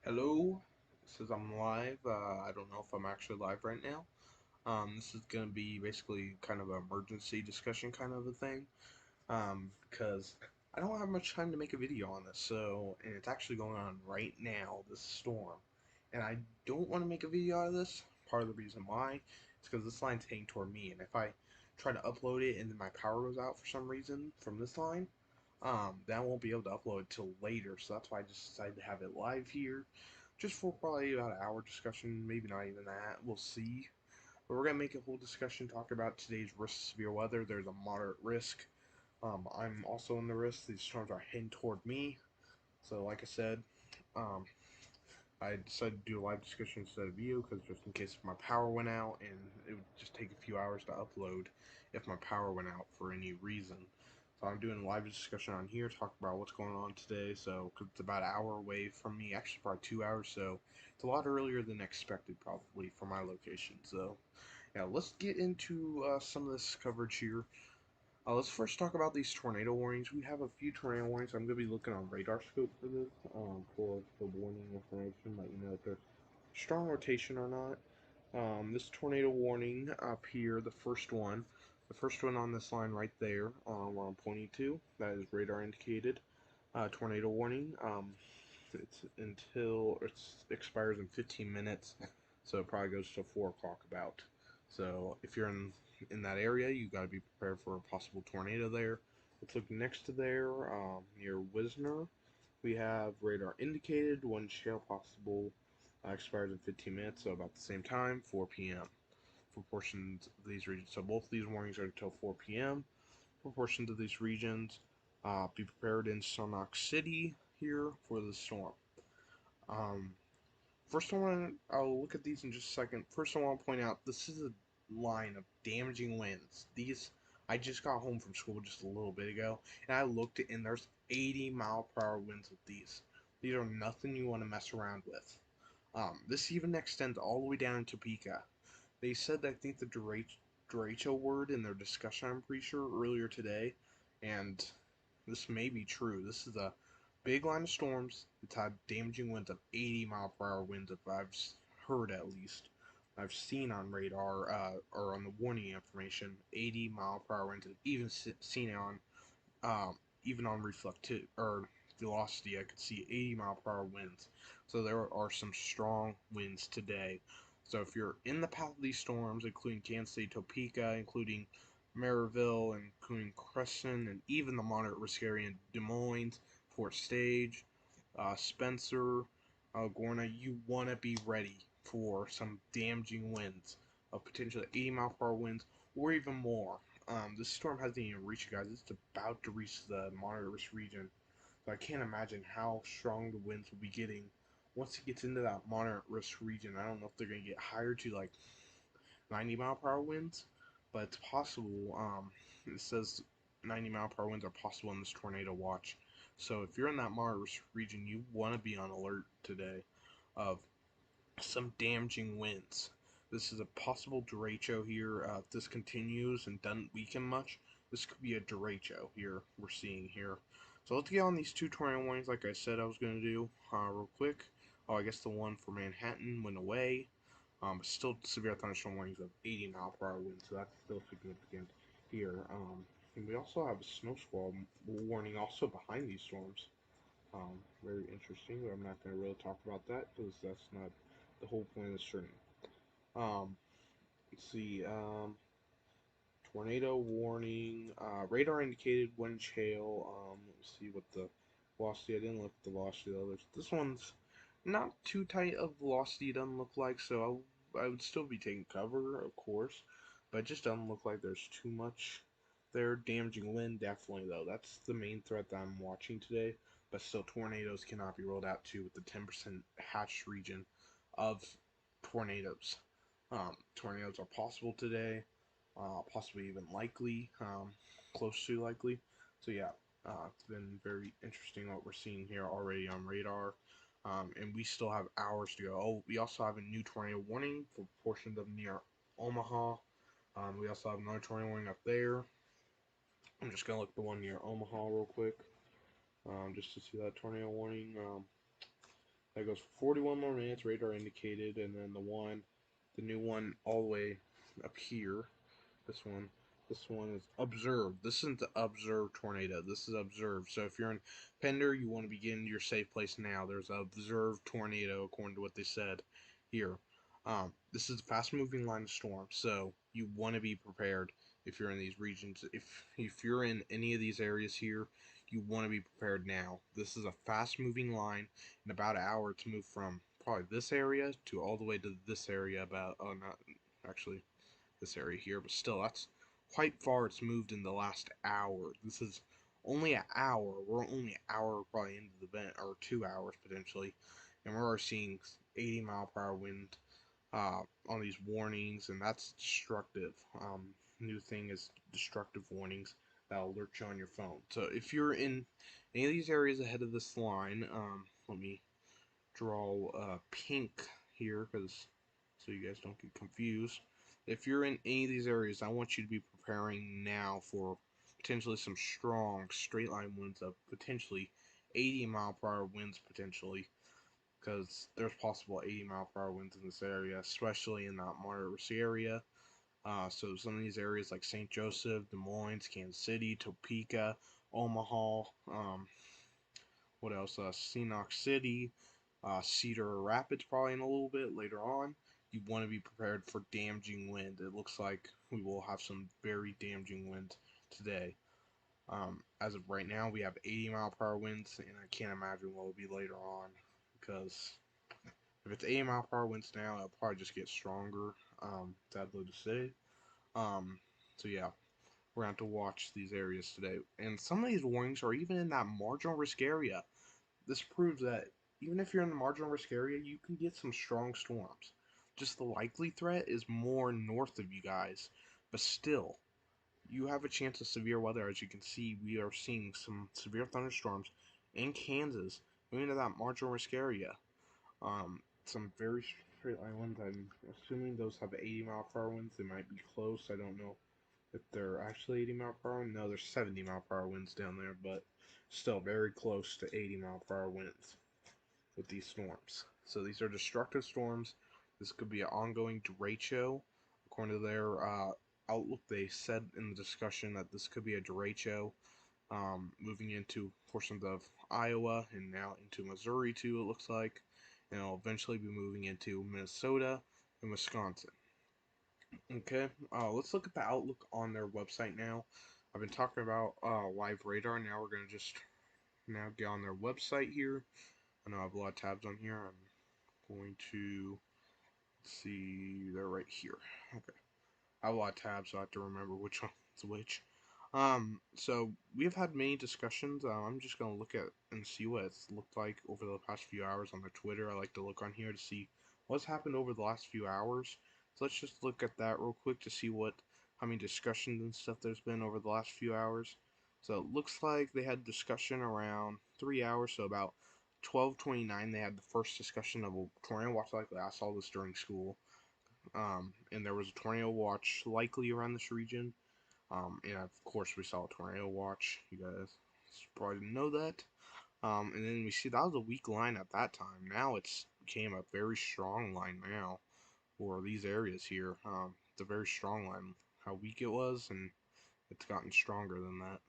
Hello, it says I'm live. I don't know if I'm actually live right now. This is going to be basically kind of an emergency discussion kind of a thing, because I don't have much time to make a video on this, and it's actually going on right now, this storm, and I don't want to make a video out of this. Part of the reason why is because this line's heading toward me, and if I try to upload it and then my power goes out for some reason from this line, then I won't be able to upload it till later, so that's why I just decided to have it live here, just for probably about an hour discussion, maybe not even that, we'll see. But we're going to make a whole discussion, talk about today's risk of severe weather. There's a moderate risk. I'm also in the risk. These storms are heading toward me, so like I said, um, I decided to do a live discussion instead of you, because just in case if my power went out, and it would just take a few hours to upload if my power went out for any reason. So I'm doing a live discussion on here, talk about what's going on today. So, cause it's about an hour away from me, actually probably 2 hours. So it's a lot earlier than expected, probably for my location. So yeah, let's get into some of this coverage here. Let's first talk about these tornado warnings. We have a few tornado warnings. I'm going to be looking on radar scope for this, for the warning information, let you know if there's strong rotation or not. This tornado warning up here, the first one on this line right there, where I'm pointing to, that is radar indicated tornado warning. It expires in 15 minutes, so it probably goes till 4 o'clock about. So if you're in that area, you got to be prepared for a possible tornado there. Let's look next to there, near Wisner. We have radar indicated, wind chill possible, expires in 15 minutes, so about the same time, 4 p.m. for portions of these regions. So both of these warnings are until 4 p.m. for portions of these regions. Be prepared in Sarnock City here for the storm. Um, First, I'll look at these in just a second. First, I want to point out this is a line of damaging winds. I just got home from school just a little bit ago, and I looked at, and there's 80-mile-per-hour winds with these. These are nothing you want to mess around with. This even extends all the way down in Topeka. They said, I think, the derecho word in their discussion, I'm pretty sure, earlier today, and this may be true. This is a big line of storms. It's had damaging winds of 80-mile-per-hour winds, if I've heard at least. I've seen on radar, or on the warning information, 80-mile-per-hour winds. I've even seen it on, even on reflective or velocity. I could see 80-mile-per-hour winds. So there are some strong winds today. So if you're in the path of these storms, including Kansas City, Topeka, including Maryville, including Crescent, and even the moderate risk area in Des Moines, Fort Stage, Spencer, Gorna, you want to be ready for some damaging winds of potentially 80-mile-per-hour winds or even more. This storm hasn't even reached you guys. It's about to reach the moderate risk region. So I can't imagine how strong the winds will be getting once it gets into that moderate risk region. I don't know if they're going to get higher to like 90-mile-per-hour winds, but it's possible. It says 90-mile-per-hour winds are possible in this tornado watch. So if you're in that moderate risk region, you want to be on alert today of some damaging winds. This is a possible derecho here. If this continues and doesn't weaken much, this could be a derecho here we're seeing here. So let's get on these two tornado warnings like I said I was going to do real quick. Oh, I guess the one for Manhattan went away. Still severe thunderstorm warnings of 80-mile-per-hour winds, so that's still significant here. And we also have a snow squall warning also behind these storms. Very interesting, but I'm not going to really talk about that because that's not the whole point of the stream. Let's see. Tornado warning. Radar indicated wind hail. Let's see what the velocity. I didn't look at the velocity of the others. This one's not too tight of velocity. It doesn't look like, so I would still be taking cover, of course, but it just doesn't look like there's too much there. Damaging wind, definitely though. That's the main threat that I'm watching today. But still, tornadoes cannot be rolled out too with the 10% hatched region of tornadoes. Tornadoes are possible today, possibly even likely, close to likely. So yeah, it's been very interesting what we're seeing here already on radar. And we still have hours to go. Oh, we also have a new tornado warning for portions of near Omaha. We also have another tornado warning up there. I'm just gonna look at the one near Omaha real quick, just to see that tornado warning. That goes for 41 more minutes, radar indicated, and then the new one all the way up here. This one, this one is observed. This isn't the observed tornado. This is observed. So if you're in Pender, you want to be getting to your safe place now. There's an observed tornado according to what they said here. This is a fast-moving line of storm, so you want to be prepared if you're in these regions. If you're in any of these areas here, you want to be prepared now. This is a fast-moving line. In about an hour, to move from probably this area to all the way to this area. About not actually this area here, but still, that's quite far it's moved in the last hour. This is only an hour. We're only an hour probably into the event, or 2 hours potentially, and we're already seeing 80-mile-per-hour wind on these warnings, and that's destructive. New thing is destructive warnings that'll alert you on your phone. So if you're in any of these areas ahead of this line, let me draw pink here, because so you guys don't get confused. If you're in any of these areas, I want you to be preparing now for potentially some strong straight line winds of potentially 80-mile-per-hour winds potentially, because there's possible 80-mile-per-hour winds in this area, especially in that moderate risk area. So some of these areas like St. Joseph, Des Moines, Kansas City, Topeka, Omaha, what else? Seanock City, Cedar Rapids probably in a little bit later on. You want to be prepared for damaging wind. It looks like we will have some very damaging winds today. As of right now, we have 80-mile-per-hour winds, and I can't imagine what will be later on, because if it's 80-mile-per-hour winds now, it'll probably just get stronger. Sadly to say. So yeah, we're going to have to watch these areas today. And some of these warnings are even in that marginal risk area. This proves that even if you're in the marginal risk area, you can get some strong storms. Just the likely threat is more north of you guys, but still, you have a chance of severe weather. As you can see, we are seeing some severe thunderstorms in Kansas, moving to that marginal risk area. Some very straight line winds. I'm assuming those have 80-mile-per-hour winds. They might be close. I don't know if they're actually 80-mile-per-hour. No, there's 70-mile-per-hour winds down there, but still very close to 80-mile-per-hour winds with these storms. So these are destructive storms. This could be an ongoing derecho. According to their outlook, they said in the discussion that this could be a derecho, moving into portions of Iowa and now into Missouri too, it looks like. And it'll eventually be moving into Minnesota and Wisconsin. Okay, let's look at the outlook on their website now. I've been talking about live radar. Now we're going to just now get on their website here. I know I have a lot of tabs on here. I'm going to see, they're right here. Okay, I have a lot of tabs, so I have to remember which one's which. So we have had many discussions. I'm just going to look at and see what it's looked like over the past few hours on their Twitter. I like to look on here to see what's happened over the last few hours. So let's just look at that real quick to see how many discussions and stuff there's been over the last few hours. So it looks like they had discussion around 3 hours, so about 12:29 they had the first discussion of a tornado watch. Likely I saw this during school. And there was a tornado watch likely around this region. And of course we saw a tornado watch. You guys probably didn't know that. And then we see that was a weak line at that time. Now it's became a very strong line now for these areas here. It's a very strong line. How weak it was, and it's gotten stronger than that.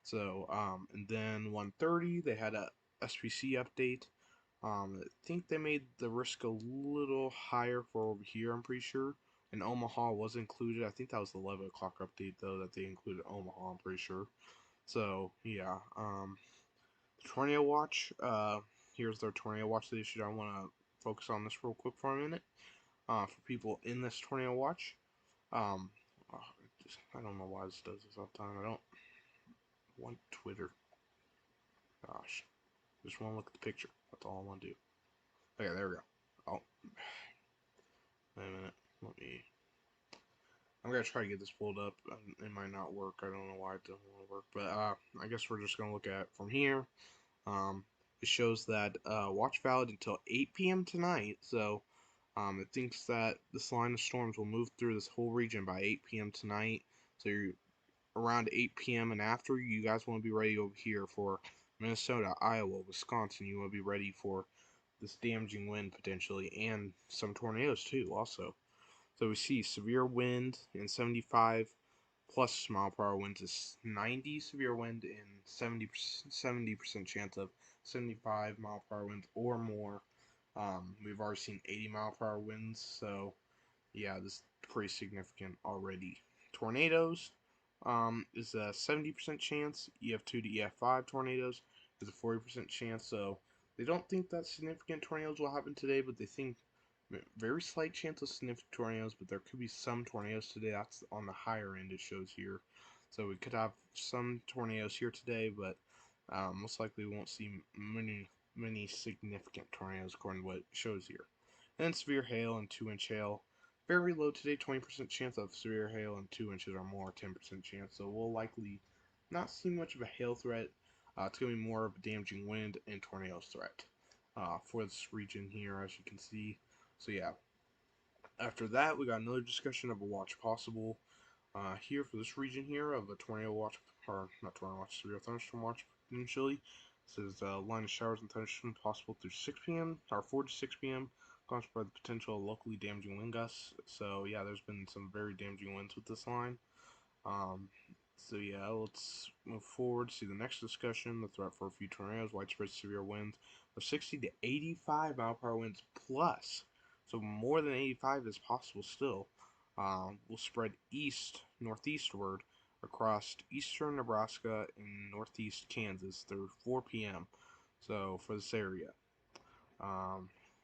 So, and then 1:30 they had a SPC update. I think they made the risk a little higher for over here, I'm pretty sure. And Omaha was included. I think that was the 11 o'clock update, though, that they included Omaha, I'm pretty sure. So, yeah. Tornado Watch. Here's their Tornado Watch they issued. I want to focus on this real quick for a minute. For people in this Tornado Watch. Um, I don't know why this does this all the time. I don't want Twitter. Gosh. Just want to look at the picture. That's all I want to do. Okay, there we go. Oh. Wait a minute. I'm gonna try to get this pulled up. It might not work. I don't know why it doesn't want to work. But I guess we're just gonna look at it from here. It shows that watch valid until 8 p.m. tonight. So it thinks that this line of storms will move through this whole region by 8 p.m. tonight. So you're around 8 p.m. and after, you guys want to be ready over here for Minnesota, Iowa, Wisconsin. You want to be ready for this damaging wind potentially, and some tornadoes too also. So we see severe wind and 75 plus mile per hour winds is 90 severe wind and 70% chance of 75 mile per hour winds or more. We've already seen 80 mile per hour winds, so yeah, this is pretty significant already. Tornadoes is a 70% chance. EF2 to EF5 tornadoes is a 40% chance. So they don't think that significant tornadoes will happen today, but they think very slight chance of significant tornadoes, but there could be some tornadoes today. That's on the higher end, it shows here. So we could have some tornadoes here today, but most likely we won't see many significant tornadoes according to what it shows here. And then severe hail and 2-inch hail. Very low today, 20% chance of severe hail and 2 inches or more, 10% chance. So we'll likely not see much of a hail threat. It's going to be more of a damaging wind and tornadoes threat for this region here, as you can see. So yeah, after that, we got another discussion of a watch possible here for this region here of a tornado watch, or not tornado watch, severe thunderstorm watch potentially. This is line of showers and thunderstorms possible through 6 p.m. or 4 to 6 p.m. caused by the potential locally damaging wind gusts. So yeah, there's been some very damaging winds with this line. So yeah, let's move forward. See the next discussion. The threat for a few tornadoes, widespread severe winds of 60 to 85 mile per hour winds plus. So more than 85 is possible still. Will spread northeastward across eastern Nebraska and northeast Kansas through 4 p.m. So for this area.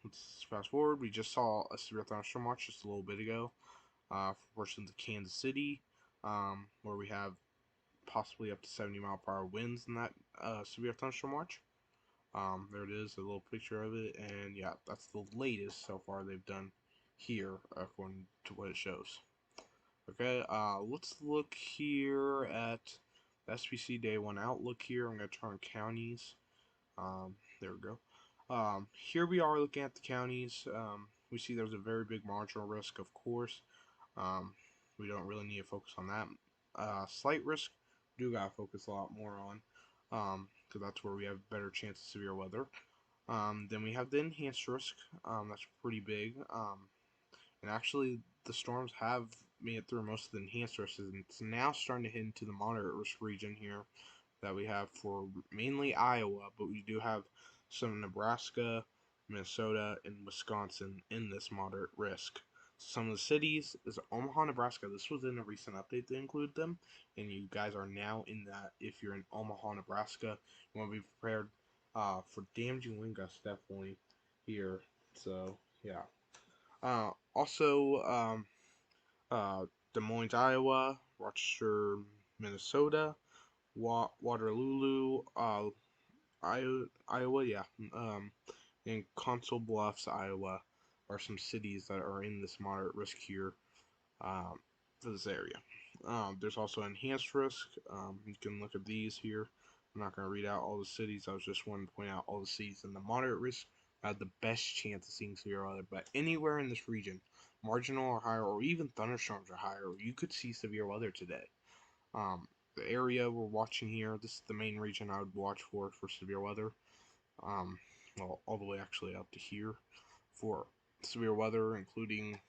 Let's fast forward. We just saw a severe thunderstorm watch just a little bit ago for portions of Kansas City, where we have possibly up to 70 mile per hour winds in that severe thunderstorm watch. There it is, a little picture of it, and yeah, that's the latest so far they've done here according to what it shows. Okay, let's look here at the Spc Day One Outlook here. I'm going to turn counties. There we go. Here we are looking at the counties. We see there's a very big marginal risk, of course. We don't really need to focus on that. Slight risk, we do gotta focus a lot more on, because that's where we have better chance of severe weather. Then we have the enhanced risk. That's pretty big. And actually, the storms have made it through most of the enhanced risks, and it's now starting to hit into the moderate risk region here that we have for mainly Iowa, but we do have some Nebraska, Minnesota, and Wisconsin in this moderate risk. Some of the cities is Omaha, Nebraska. This was in a recent update to include them, and you guys are now in that. If you're in Omaha, Nebraska, you want to be prepared for damaging wind gusts definitely here. So yeah. Also, Des Moines, Iowa, Rochester, Minnesota, Waterloo, Iowa, yeah, and Council Bluffs, Iowa, are some cities that are in this moderate risk here for this area. There's also enhanced risk. You can look at these here. I'm not going to read out all the cities. I was just wanting to point out all the cities in the moderate risk have the best chance of seeing severe weather. But anywhere in this region, marginal or higher, or even thunderstorms are higher, you could see severe weather today. The area we're watching here, this is the main region I would watch for severe weather. Well, all the way actually up to here for severe weather, including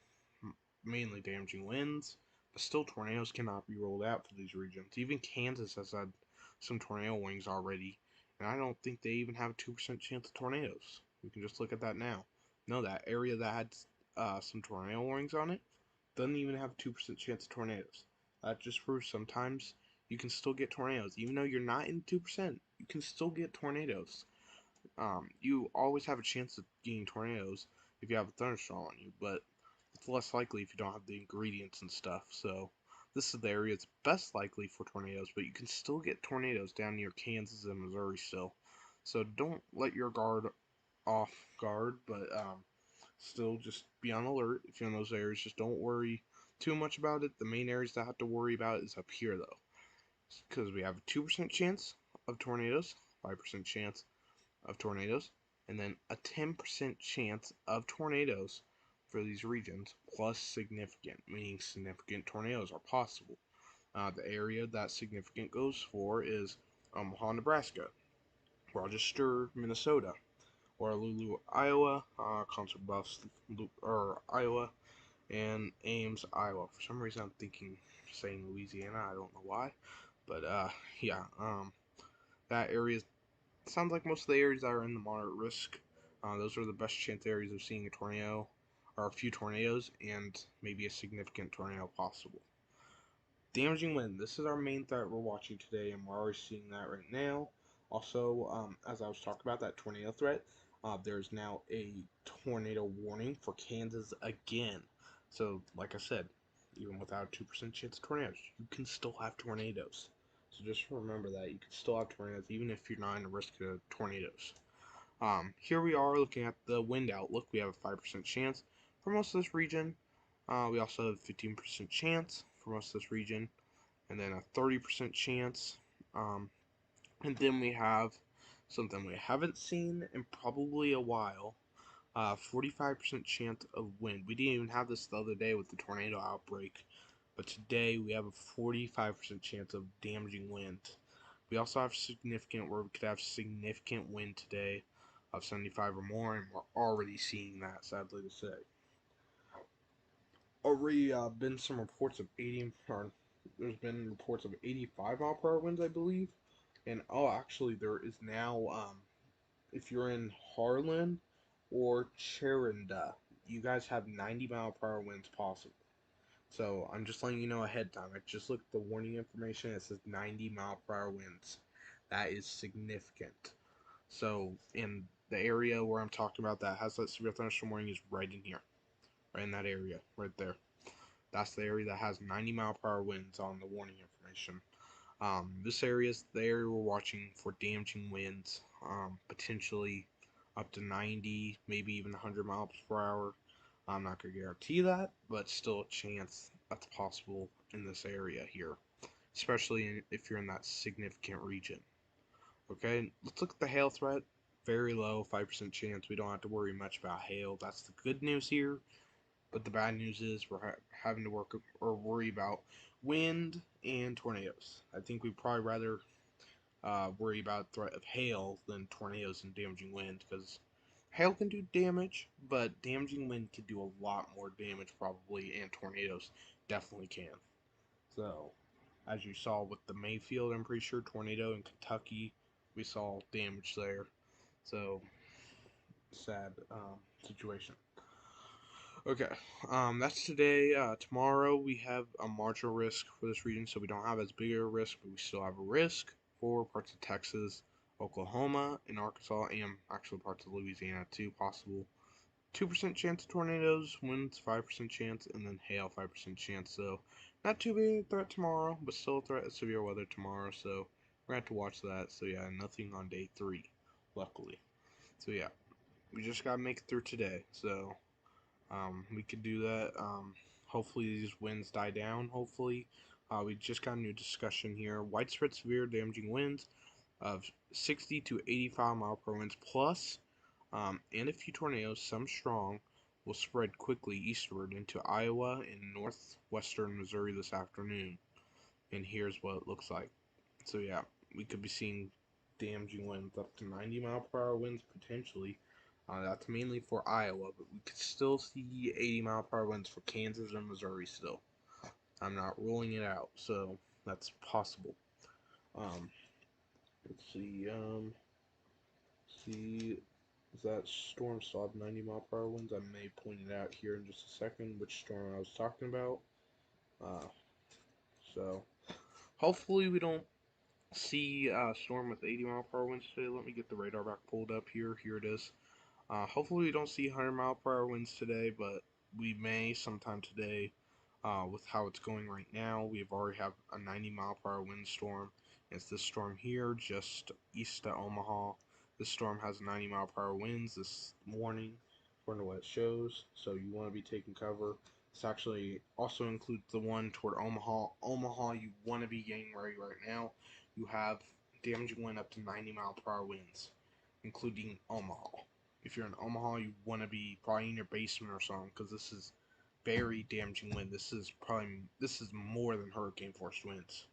mainly damaging winds. But still, tornadoes cannot be rolled out for these regions. Even Kansas has had some tornado warnings already, and I don't think they even have a 2% chance of tornadoes. We can just look at that now. No, that area that had some tornado warnings on it doesn't even have a 2% chance of tornadoes. That just proves sometimes you can still get tornadoes. Even though you're not in 2%, you can still get tornadoes. You always have a chance of getting tornadoes if you have a thunderstorm on you, but it's less likely if you don't have the ingredients and stuff. So this is the area it's best likely for tornadoes, but you can still get tornadoes down near Kansas and Missouri still. So don't let your guard off guard, but still just be on alert if you're in those areas. Just don't worry too much about it. The main areas that I have to worry about is up here though, because we have a 2% chance of tornadoes, 5% chance of tornadoes, and then a 10% chance of tornadoes for these regions, plus significant, meaning significant tornadoes are possible. The area that significant goes for is Omaha, Nebraska, Rochester, Minnesota, Waterloo, Iowa, Concert Bluffs, Iowa, and Ames, Iowa. For some reason, I'm saying Louisiana. I don't know why, but yeah, that area sounds like most of the areas that are in the moderate risk. Those are the best chance areas of seeing a tornado, or a few tornadoes, and maybe a significant tornado possible. Damaging wind. This is our main threat we're watching today, and we're already seeing that right now. Also, as I was talking about that tornado threat, there's now a tornado warning for Kansas again. So, like I said, even without a 2% chance of tornadoes, you can still have tornadoes. So just remember that you can still have tornadoes even if you're not in a risk of tornadoes. Here we are looking at the wind outlook. We have a 5% chance for most of this region. We also have a 15% chance for most of this region, and then a 30% chance. And then we have something we haven't seen in probably a while. 45% chance of wind. We didn't even have this the other day with the tornado outbreak, but today we have a 45% chance of damaging wind. We also have where we could have significant wind today of 75 or more, and we're already seeing that, sadly to say. Already been some reports of 80, or there's been reports of 85 mile per hour winds, I believe. And actually, there is now, if you're in Harlan or Cheranda, you guys have 90 mile per hour winds possible. So I'm just letting you know ahead of time. I just looked at the warning information. It says 90 mile per hour winds. That is significant. So in the area where I'm talking about that has that severe thunderstorm warning is right in here, right in that area, right there. That's the area that has 90 mile per hour winds on the warning information. This area is the area we're watching for damaging winds, potentially up to 90, maybe even 100 miles per hour. I'm not going to guarantee that, but still a chance that's possible in this area here, especially if you're in that significant region. Okay, let's look at the hail threat. Very low, 5% chance. We don't have to worry much about hail. That's the good news here. But the bad news is we're having to worry about wind and tornadoes. I think we'd probably rather worry about threat of hail than tornadoes and damaging wind, because hail can do damage, but damaging wind can do a lot more damage probably, and tornadoes definitely can. So, as you saw with the Mayfield, I'm pretty sure, tornado in Kentucky, we saw damage there. So, sad situation. Okay, that's today. Tomorrow we have a marginal risk for this region, so we don't have as big a risk, but we still have a risk for parts of Texas, Oklahoma, and Arkansas, and actually parts of Louisiana too, possible. 2% chance of tornadoes, winds 5% chance, and then hail 5% chance. So not too big a threat tomorrow, but still a threat of severe weather tomorrow. So we're gonna have to watch that. So yeah, nothing on day 3, luckily. So yeah, we just gotta make it through today. So we could do that. Hopefully these winds die down. Hopefully, we just got a new discussion here. Widespread severe damaging winds of 60 to 85 mile per winds plus, and a few tornadoes, some strong, will spread quickly eastward into Iowa and northwestern Missouri this afternoon. And here's what it looks like. So yeah, we could be seeing damaging winds up to 90 mile per hour winds potentially. That's mainly for Iowa, but we could still see 80 mile per hour winds for Kansas and Missouri still. I'm not ruling it out, so that's possible. Let's see. Is that storm still have 90 mile per hour winds? I may point it out here in just a second which storm I was talking about. So hopefully we don't see a storm with 80 mile per hour winds today. Let me get the radar back pulled up here. Here it is. Hopefully we don't see 100 mile per hour winds today, but we may sometime today. With how it's going right now, we've already have a 90 mile per hour wind storm. It's this storm here just east of Omaha. This storm has 90 mile per hour winds this morning, according to what it shows. So you want to be taking cover. This actually also includes the one toward Omaha. Omaha, you want to be getting ready right now. You have damaging wind up to 90 mile per hour winds, including Omaha. If you're in Omaha, you want to be probably in your basement or something, because this is very damaging wind. This is more than hurricane force winds.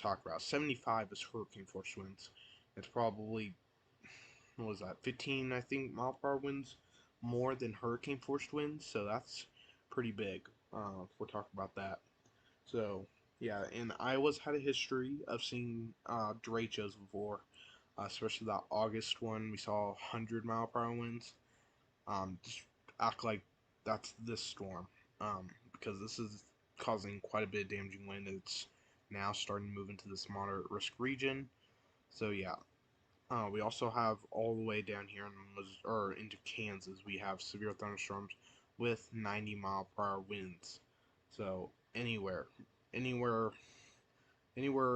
Talk about 75 is hurricane force winds. It's probably what was that, 15, I think, mile per hour winds more than hurricane force winds, so that's pretty big. If we're talking about that. So, yeah, and Iowa's had a history of seeing derechos before, especially that August one. We saw 100-mile-per-hour winds. Just act like that's this storm, because this is causing quite a bit of damaging wind. It's now starting to move into this moderate risk region. So, yeah. We also have all the way down here in or into Kansas. We have severe thunderstorms with 90-mile-per-hour winds. So anywhere, anywhere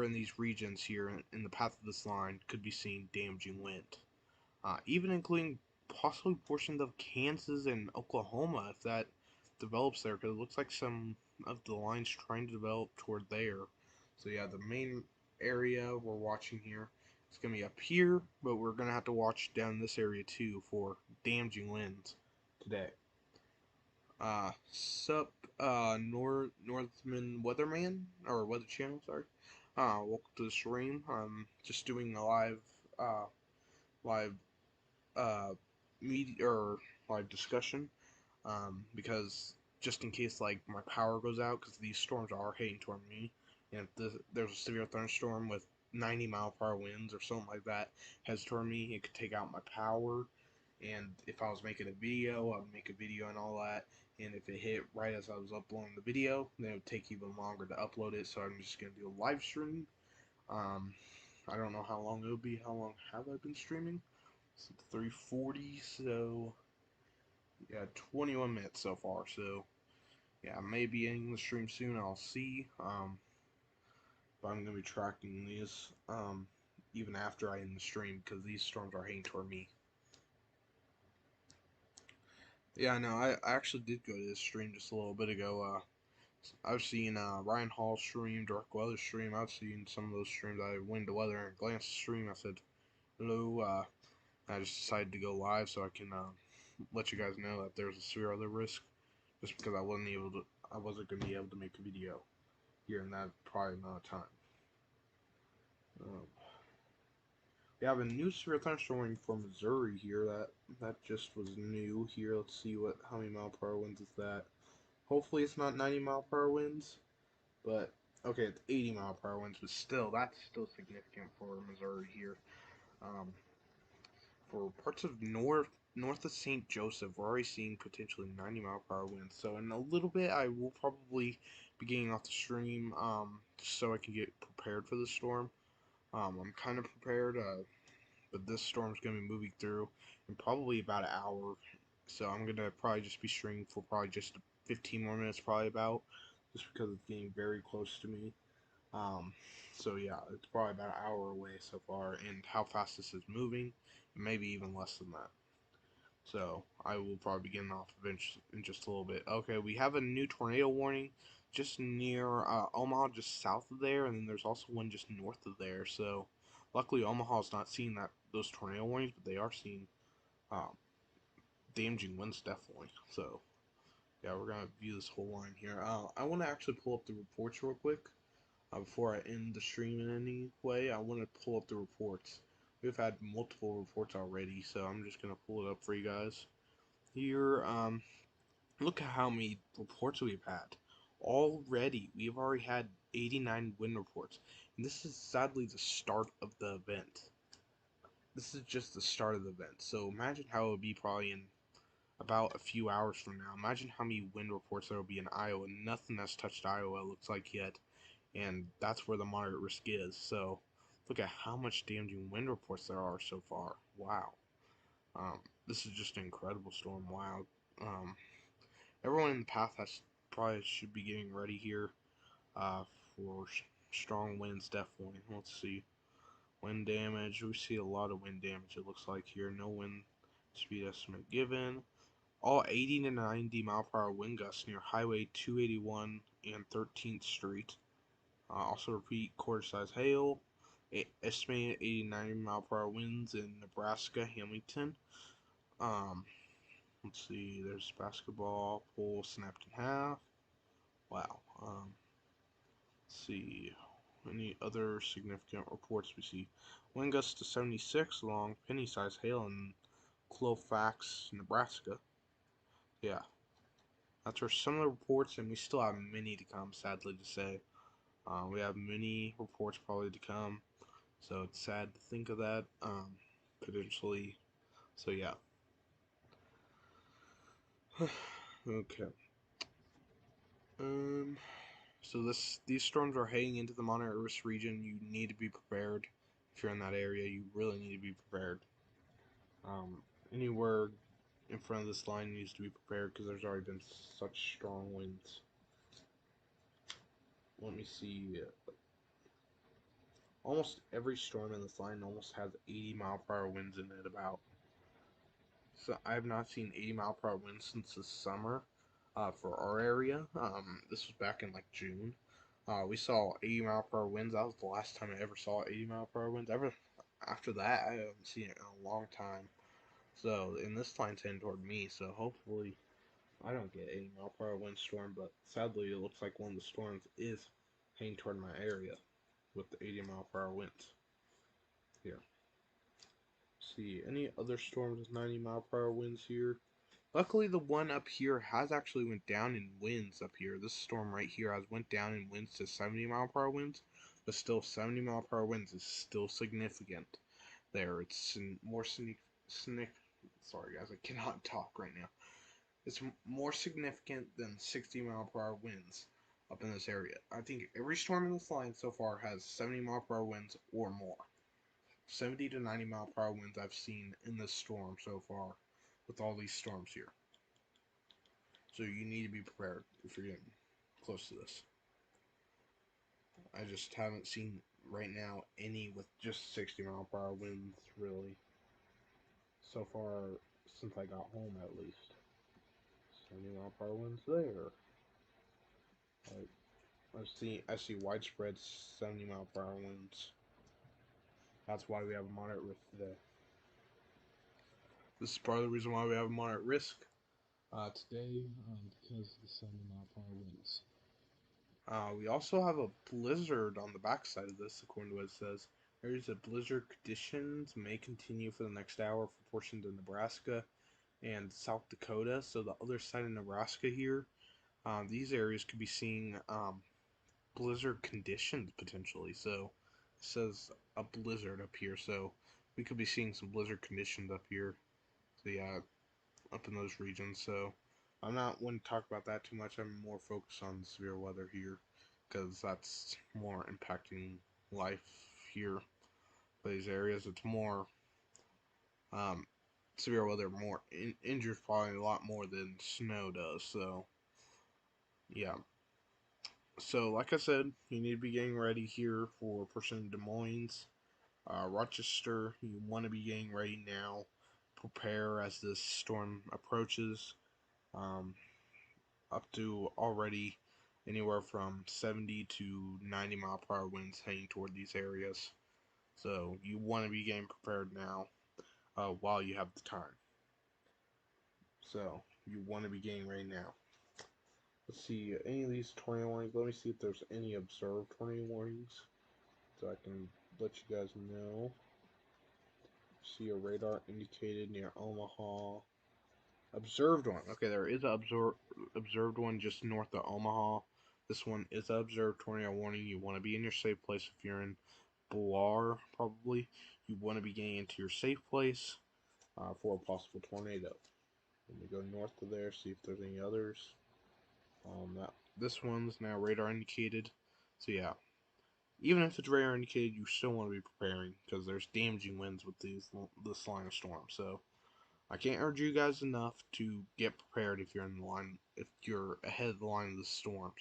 in these regions here in the path of this line could be seeing damaging wind. Even including possibly portions of Kansas and Oklahoma if that develops there, because it looks like some of the lines trying to develop toward there. So yeah, the main area we're watching here is going to be up here, but we're going to have to watch down this area too for damaging winds today. Sup, Northman Weatherman, or Weather Channel, sorry. Welcome to the stream. I'm just doing a live uh, media or live discussion, because just in case like my power goes out, because these storms are heading toward me, and if there's a severe thunderstorm with 90-mile-per-hour winds or something like that heads toward me, it could take out my power. And if I was making a video, I would make a video and all that. And if it hit right as I was uploading the video, then it would take even longer to upload it. So I'm just gonna do a live stream. Um, I don't know how long it'll be. How long have I been streaming? It's 3:40, so yeah, 21 minutes so far. So yeah, I may be ending the stream soon. I'll see. But I'm gonna be tracking these even after I end the stream, because these storms are heading toward me. Yeah, no, I actually did go to this stream just a little bit ago. I've seen Ryan Hall's stream, Direct Weather stream. I've seen some of those streams. I went to Weather and glanced the stream. I said hello. I just decided to go live so I can let you guys know that there's a severe other risk. Just because I wasn't gonna be able to make a video here in that probably amount of time. Um, we have a new severe thunderstorm warning for Missouri here. That just was new here. Let's see how many mile per hour winds is that. Hopefully it's not 90-mile-per-hour winds, but okay, it's 80-mile-per-hour winds, but still, that's still significant for Missouri here. Um, for parts of north of St. Joseph, we're already seeing potentially 90-mile-per-hour winds. So in a little bit, I will probably be getting off the stream, just so I can get prepared for the storm. I'm kind of prepared, but this storm's going to be moving through in probably about an hour. So I'm going to probably just be streaming for probably just 15 more minutes, probably about, just because it's getting very close to me. So yeah, it's probably about an hour away so far, and how fast this is moving, maybe even less than that. So I will probably be getting off in just a little bit. Okay, we have a new tornado warning just near Omaha, just south of there, and then there's also one just north of there. So luckily Omaha's not seeing those tornado warnings, but they are seeing um, damaging winds definitely. So yeah, we're gonna view this whole line here. I want to actually pull up the reports real quick before I end the stream in any way. I want to pull up the reports. We've had multiple reports already, so I'm just gonna pull it up for you guys here. Look at how many reports we've had already. We've already had 89 wind reports, and this is sadly the start of the event. This is just the start of the event. So imagine how it would be probably in about a few hours from now. Imagine how many wind reports there will be in Iowa. Nothing has touched Iowa, it looks like, yet. And that's where the moderate risk is. So look at how much damaging wind reports there are so far. Wow. This is just an incredible storm. Wow. Everyone in the path probably should be getting ready here uh, for strong winds, definitely. Let's see. Wind damage. We see a lot of wind damage, it looks like here. No wind speed estimate given. All 80 to 90 mile per hour wind gusts near Highway 281 and 13th Street. Also repeat quarter size hail. Estimated 80 to 90 mile per hour winds in Nebraska, Hamilton. Let's see. There's basketball pole snapped in half. Wow. Let's see. Any other significant reports we see? Wind gusts to 76 along penny-sized hail in Colfax, Nebraska. Yeah, that's where some of the reports, and we still have many to come, sadly to say. We have many reports probably to come, so it's sad to think of that, potentially. So, yeah. Okay. Um, so these storms are heading into the moderate risk region. You need to be prepared. If you're in that area, you really need to be prepared. Anywhere in front of this line needs to be prepared because there's already been such strong winds. Let me see. Almost every storm in this line almost has 80-mile-per-hour winds in it about. So I have not seen 80-mile-per-hour winds since the summer for our area. This was back in like June. We saw 80-mile-per-hour winds. That was the last time I ever saw 80-mile-per-hour winds. After that, I haven't seen it in a long time. So, and this line's heading toward me, so hopefully I don't get 80-mile-per-hour windstorm, but sadly it looks like one of the storms is heading toward my area with the 80-mile-per-hour winds. Here. See, any other storms with 90-mile-per-hour winds here? Luckily, the one up here has actually went down in winds up here. This storm right here has went down in winds to 70-mile-per-hour winds, but still 70-mile-per-hour winds is still significant. There, it's more sorry guys, I cannot talk right now. It's more significant than 60-mile-per-hour winds up in this area. I think every storm in this line so far has 70-mile-per-hour winds or more. 70 to 90-mile-per-hour winds I've seen in this storm so far with all these storms here. So you need to be prepared if you're getting close to this. I just haven't seen right now any with just 60-mile-per-hour winds really so far since I got home at least. 70-mile-per-hour winds there. I see widespread 70-mile-per-hour winds. That's why we have a moderate risk today. This is part of the reason why we have a moderate risk today because of the 70-mile-per-hour winds. We also have a blizzard on the backside of this, according to what it says. Areas of blizzard conditions may continue for the next hour for portions of Nebraska and South Dakota. So the other side of Nebraska here, these areas could be seeing blizzard conditions potentially. So it says a blizzard up here, so we could be seeing some blizzard conditions up here. So yeah, up in those regions. So I'm not going to talk about that too much. I'm more focused on severe weather here because that's more impacting life here. These areas, it's more severe weather, more injures probably a lot more than snow does. So yeah. So like I said, you need to be getting ready here for a person in Des Moines, Rochester. You want to be getting ready now. Prepare as this storm approaches. Up to already anywhere from 70 to 90-mile-per-hour winds heading toward these areas. So you want to be getting prepared now while you have the time. So you want to be getting ready now. Let's see, any of these tornado warnings. Let me see if there's any observed tornado warnings so I can let you guys know. See a radar indicated near Omaha. Observed one. Okay, there is an observed one just north of Omaha. This one is an observed tornado warning. You want to be in your safe place if you're in Bullar, probably. You want to be getting into your safe place for a possible tornado. Let me go north of there, see if there's any others. This one's now radar indicated. So yeah, even if it's radar indicated, you still want to be preparing because there's damaging winds with this line of storm. So I can't urge you guys enough to get prepared if you're in the line, if you're ahead of the line of the storms.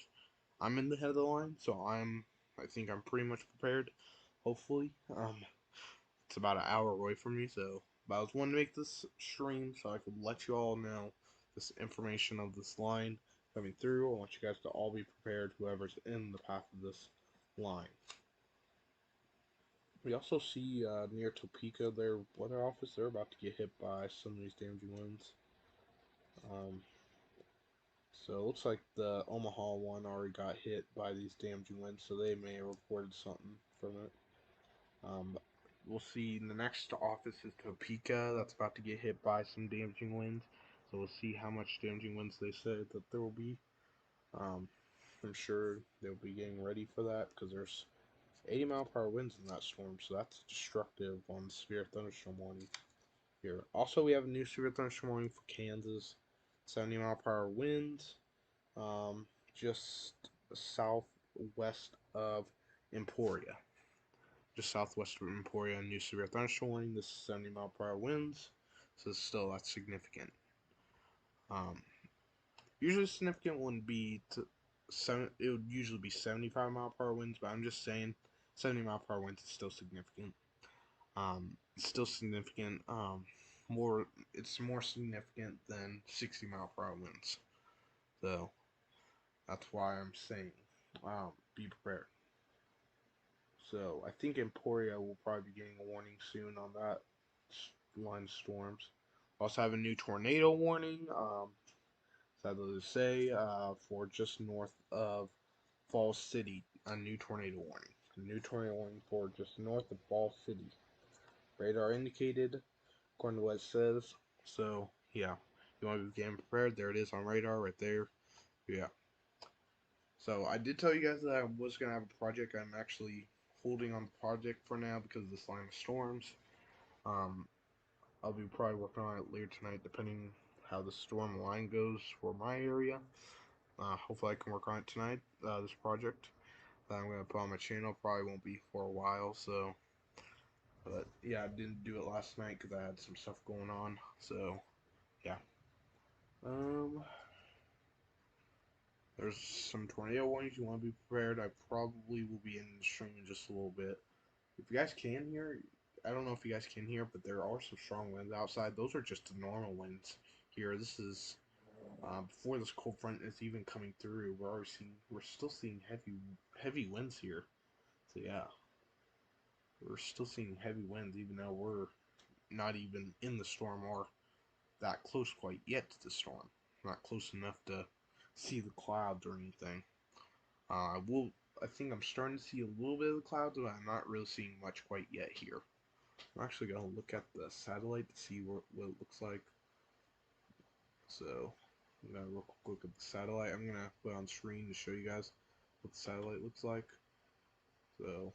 I'm in the head of the line, so I think I'm pretty much prepared. Hopefully, it's about an hour away from me, so but I was wanting to make this stream so I could let you all know this information of this line coming through. I want you guys to all be prepared, whoever's in the path of this line. We also see near Topeka, their weather office, they're about to get hit by some of these damaging winds. So it looks like the Omaha one already got hit by these damaging winds, so they may have reported something from it. we'll see the next office is Topeka. That's about to get hit by some damaging winds. So we'll see how much damaging winds they say that there will be. Um, I'm sure they'll be getting ready for that because there's 80-mile-per-hour winds in that storm, so that's destructive on the severe thunderstorm warning here. Also, we have a new severe thunderstorm warning for Kansas. 70-mile-per-hour winds, just southwest of Emporia. Just southwest of Emporia, new severe thunderstorm warning. This is 70-mile-per-hour winds, so still that's significant. Um, Usually significant wouldn't be it would usually be 75-mile-per-hour winds, but I'm just saying 70-mile-per-hour winds is still significant. It's still significant. It's more significant than 60-mile-per-hour winds. So that's why I'm saying, be prepared. So I think Emporia will probably be getting a warning soon on that line of storms. Also have a new tornado warning. Sadly to say, for just north of Falls City, a new tornado warning. A new tornado warning for just north of Falls City. Radar indicated, according to what it says. So, yeah. You want to be getting prepared. There it is on radar right there. Yeah. So, I did tell you guys that I was going to have a project. I'm actually holding on the project for now because of this line of storms. I'll be probably working on it later tonight, depending how the storm line goes for my area. Hopefully I can work on it tonight, this project that I'm going to put on my channel. Probably won't be for a while, so. But, yeah, I didn't do it last night because I had some stuff going on, so, yeah. There's some tornado warnings. You want to be prepared. I probably will be in the stream in just a little bit. If you guys can hear, I don't know if you guys can hear, but there are some strong winds outside. Those are just the normal winds here. This is before this cold front is even coming through. We're still seeing heavy winds here. So yeah, we're still seeing heavy winds, even though we're not even in the storm or that close quite yet to the storm. Not close enough to see the clouds or anything. I think I'm starting to see a little bit of the clouds, but I'm not really seeing much quite yet here. I'm actually going to look at the satellite to see what it looks like. So, I'm going to look at the satellite. I'm going to put it on screen to show you guys what the satellite looks like. So,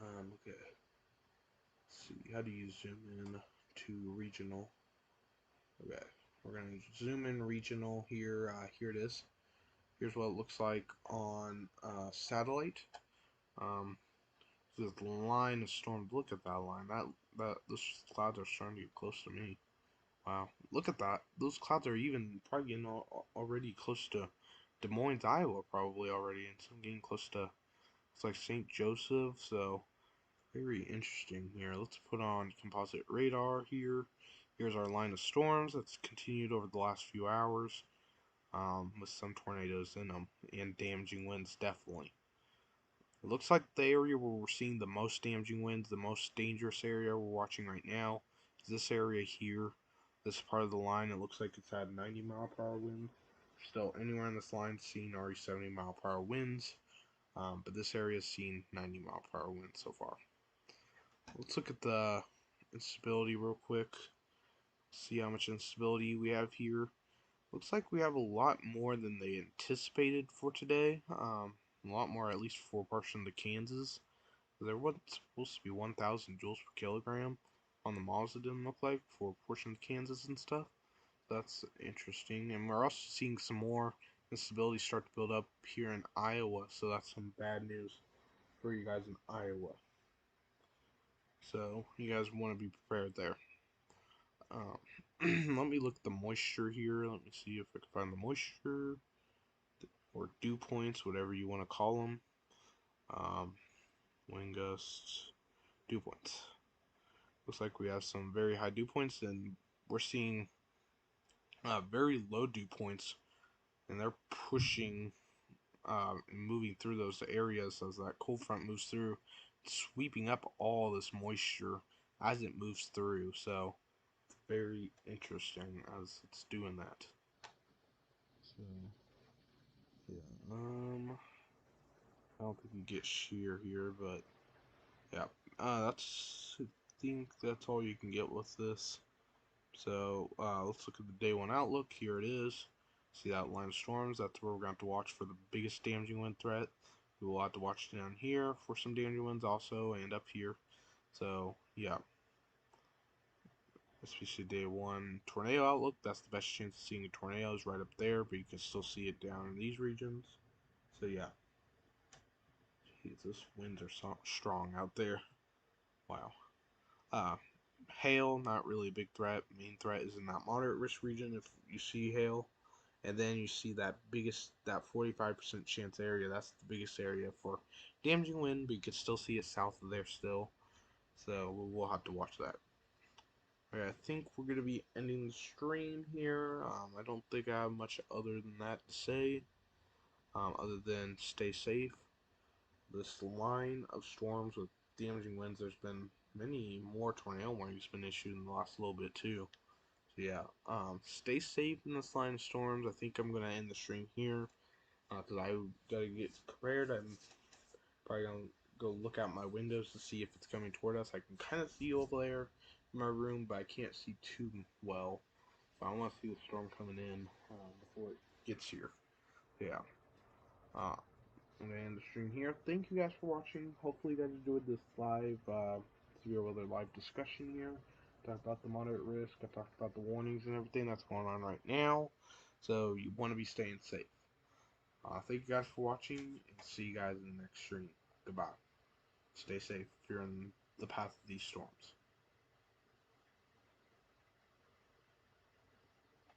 okay. Let's see, how do you zoom in to regional? Okay, we're going to zoom in regional here. Here it is. Here's what it looks like on satellite. This line of storms. Look at that line. Those clouds are starting to get close to me. Wow, look at that. Those clouds are even probably getting already close to Des Moines, Iowa, probably already, and some getting close to it's like St. Joseph. So very interesting here. Let's put on Composite Radar here. Here's our line of storms that's continued over the last few hours, with some tornadoes in them and damaging winds definitely. It looks like the area where we're seeing the most damaging winds, the most dangerous area we're watching right now, is this area here. This part of the line, it looks like it's had 90-mile-per-hour winds. Still, anywhere in this line seeing already 70-mile-per-hour winds, but this area has seen 90-mile-per-hour winds so far. Let's look at the instability real quick. See how much instability we have here. Looks like we have a lot more than they anticipated for today. A lot more, at least for a portion of the Kansas. There was supposed to be 1,000 joules per kilogram on the models, it didn't look like, for a portion of Kansas and stuff. That's interesting. And we're also seeing some more instability start to build up here in Iowa, so that's some bad news for you guys in Iowa. So you guys want to be prepared there. Let me look at the moisture here. Let me see if I can find the moisture or dew points, whatever you want to call them. Wind gusts, dew points. Looks like we have some very high dew points, and we're seeing very low dew points, and they're pushing and moving through those areas as that cold front moves through, sweeping up all this moisture as it moves through. So it's very interesting as it's doing that. So yeah, I don't think you get shear here, but yeah, I think that's all you can get with this. So let's look at the day one outlook. Here it is. See that line of storms? That's where we're going to have to watch for the biggest damaging wind threat. We will have to watch down here for some damaging winds also, and up here. So yeah, especially day one tornado outlook. That's the best chance of seeing a tornado is right up there, but you can still see it down in these regions. So yeah, jeez, those winds are so strong out there. Wow. Uh, Hail, not really a big threat. Main threat is in that moderate risk region if you see hail. And then you see that 45% chance area. That's the biggest area for damaging wind, but you can still see it south of there still. So we'll have to watch that. Alright, I think we're going to be ending the stream here. I don't think I have much other than that to say, other than stay safe. This line of storms with damaging winds, there's been many more tornado warnings been issued in the last little bit too. So yeah, stay safe in this line of storms. I think I'm gonna end the stream here because I gotta get prepared. I'm probably gonna go look out my windows to see if it's coming toward us. I can kind of see over there in my room, but I can't see too well. So I want to see the storm coming in before it gets here. Yeah. Uh, I'm gonna end the stream here. Thank you guys for watching. Hopefully you guys enjoyed this live severe weather live discussion here. Talked about the moderate risk. I talked about the warnings and everything that's going on right now. So you want to be staying safe. Thank you guys for watching, and see you guys in the next stream. Goodbye. Stay safe if you're in the path of these storms.